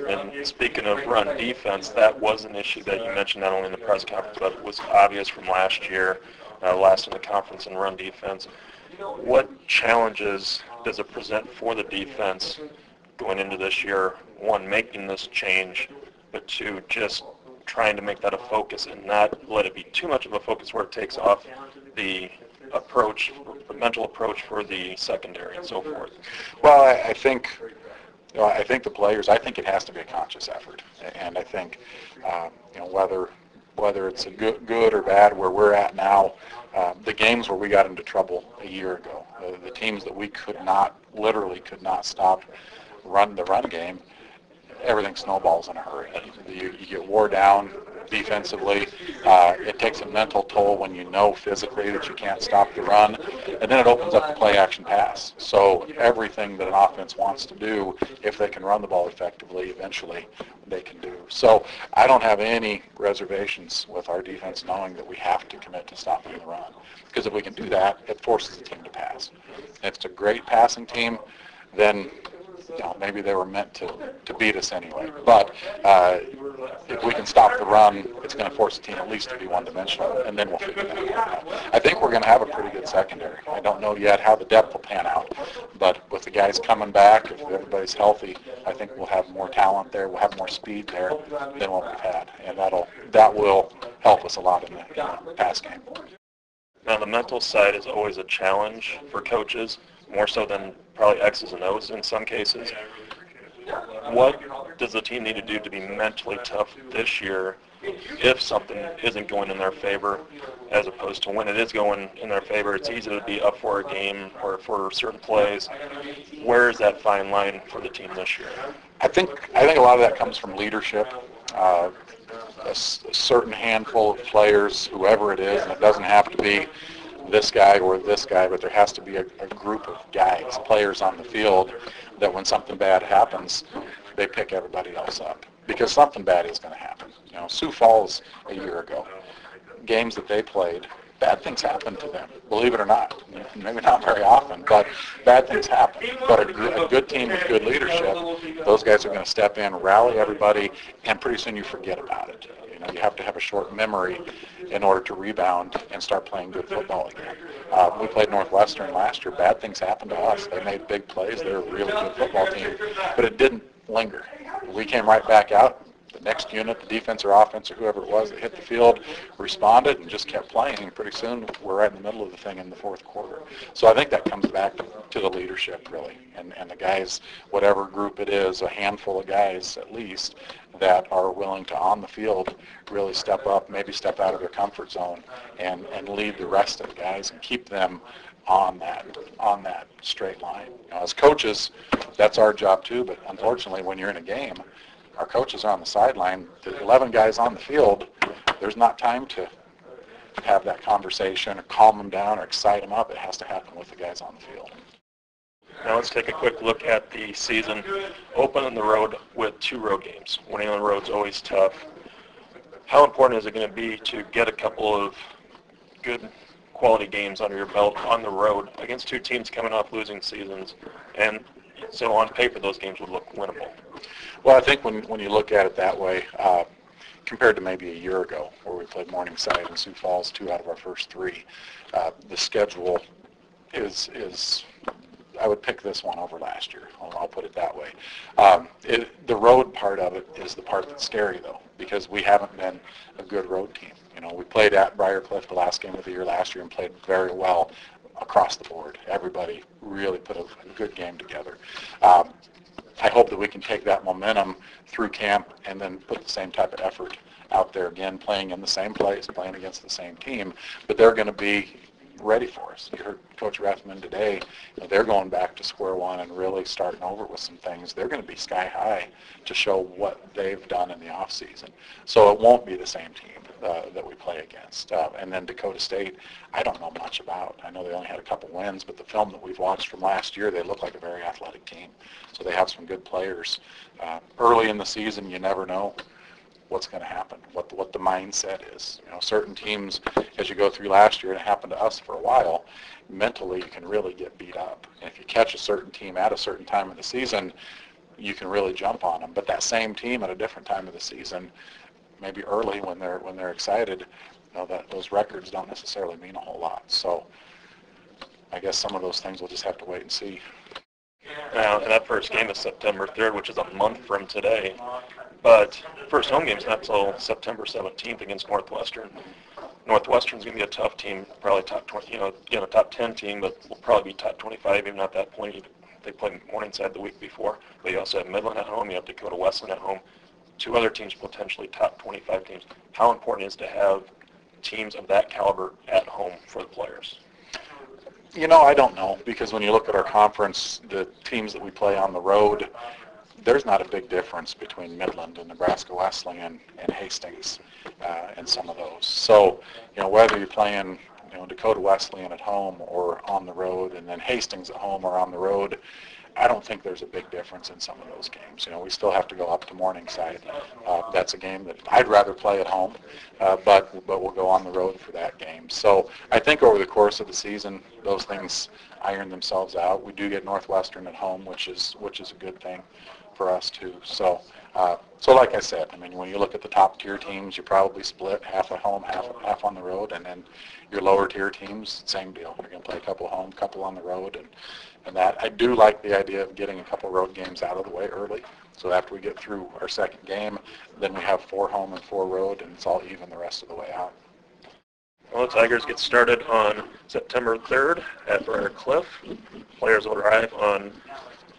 And speaking of run defense, that was an issue that you mentioned not only in the press conference, but it was obvious from last year, last in the conference in run defense. What challenges does it present for the defense going into this year? One, making this change, but two, just trying to make that a focus and not let it be too much of a focus where it takes off the approach, the mental approach for the secondary and so forth. Well, I think the players, I think it has to be a conscious effort, and I think whether it's a good or bad where we're at now, the games where we got into trouble a year ago, the teams that we literally could not stop the run game, everything snowballs in a hurry. You get wore down defensively. It takes a mental toll when you know physically that you can't stop the run, and then it opens up the play-action pass. So everything that an offense wants to do, if they can run the ball effectively, eventually they can do. So I don't have any reservations with our defense knowing that we have to commit to stopping the run, because if we can do that, it forces the team to pass. If it's a great passing team, then maybe they were meant to beat us anyway. But if we can stop the run, it's going to force the team at least to be one-dimensional, and then we'll figure that out. I think we're going to have a pretty good secondary. I don't know yet how the depth will pan out, but with the guys coming back, if everybody's healthy, I think we'll have more talent there, we'll have more speed there than what we've had, and that will help us a lot in the pass game. Now, the mental side is always a challenge for coaches, more so than probably X's and O's in some cases. What does the team need to do to be mentally tough this year if something isn't going in their favor, as opposed to when it is going in their favor? It's easy to be up for a game or for certain plays. Where is that fine line for the team this year? I think a lot of that comes from leadership. A certain handful of players, whoever it is, and it doesn't have to be this guy or this guy, but there has to be a group of guys, players on the field, that when something bad happens, they pick everybody else up, because something bad is going to happen. Sioux Falls a year ago, games that they played, bad things happened to them, believe it or not. Maybe not very often, but bad things happen. But a good team with good leadership, those guys are going to step in, rally everybody, and pretty soon you forget about it. You have to have a short memory in order to rebound and start playing good football again. We played Northwestern last year. Bad things happened to us. They made big plays. They're a really good football team, but it didn't linger. We came right back out. The next unit, the defense or offense or whoever it was that hit the field, responded and just kept playing. And pretty soon we're right in the middle of the thing in the fourth quarter. So I think that comes back to the leadership, really, and the guys, whatever group it is, a handful of guys at least, that are willing to, on the field, really step up, maybe step out of their comfort zone and lead the rest of the guys and keep them on that straight line. As coaches, that's our job too, but unfortunately when you're in a game, our coaches are on the sideline. The 11 guys on the field, there's not time to have that conversation or calm them down or excite them up. It has to happen with the guys on the field. Now let's take a quick look at the season. Open on the road with 2 road games. Winning on the road is always tough. How important is it going to be to get a couple of good quality games under your belt on the road against 2 teams coming off losing seasons? And so on paper, those games would look winnable. Well, I think when you look at it that way, compared to maybe a year ago where we played Morningside and Sioux Falls 2 out of our first 3, the schedule is I would pick this one over last year. I'll put it that way. The road part of it is the part that's scary, though, because we haven't been a good road team. We played at Briarcliff the last game of the year last year and played very well across the board. Everybody really put a good game together. I hope that we can take that momentum through camp and then put the same type of effort out there again, playing in the same place, playing against the same team, but they're going to be ready for us. You heard Coach Rathman today, they're going back to square one and really starting over with some things. They're going to be sky high to show what they've done in the off season. So it won't be the same team that we play against. And then Dakota State, I don't know much about. I know they only had a couple wins, but the film that we've watched from last year, they look like a very athletic team. So they have some good players. Early in the season, you never know what's going to happen, what the mindset is. Certain teams, as you go through last year, and it happened to us for a while, mentally you can really get beat up. And if you catch a certain team at a certain time of the season, you can really jump on them. But that same team at a different time of the season, maybe early when they're excited, that those records don't necessarily mean a whole lot. So I guess some of those things we'll just have to wait and see. Now, and that first game is September 3rd, which is a month from today. But first home game's not until September 17th against Northwestern. Northwestern's going to be a tough team, probably top 20, top 10 team, but will probably be top 25, even at that point. They played Morningside the week before. But you also have Midland at home. You have Dakota Wesleyan at home. Two other teams, potentially top 25 teams. How important is it to have teams of that caliber at home for the players? I don't know, because when you look at our conference, the teams that we play on the road, there's not a big difference between Midland and Nebraska Wesleyan and Hastings and some of those. So, whether you're playing, Dakota Wesleyan at home or on the road, and then Hastings at home or on the road, I don't think there's a big difference in some of those games. We still have to go up to Morningside. That's a game that I'd rather play at home, but we'll go on the road for that game. So I think over the course of the season, those things iron themselves out. We do get Northwestern at home, which is a good thing for us too. So like I said, when you look at the top tier teams, you probably split half at home, half on the road, and then your lower tier teams, same deal. You're going to play a couple home, couple on the road, and that. I do like the idea of getting a couple road games out of the way early. So after we get through our second game, then we have 4 home and 4 road, and it's all even the rest of the way out. Well, the Tigers get started on September 3rd at Briar Cliff. Players will arrive on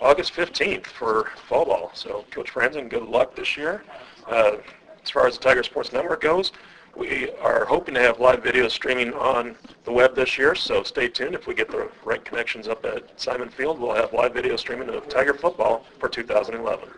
August 15th for fall ball. So, Coach Franzen, good luck this year. As far as the Tiger Sports Network goes, we are hoping to have live video streaming on the web this year, so stay tuned. If we get the right connections up at Simon Field, we'll have live video streaming of Tiger football for 2011.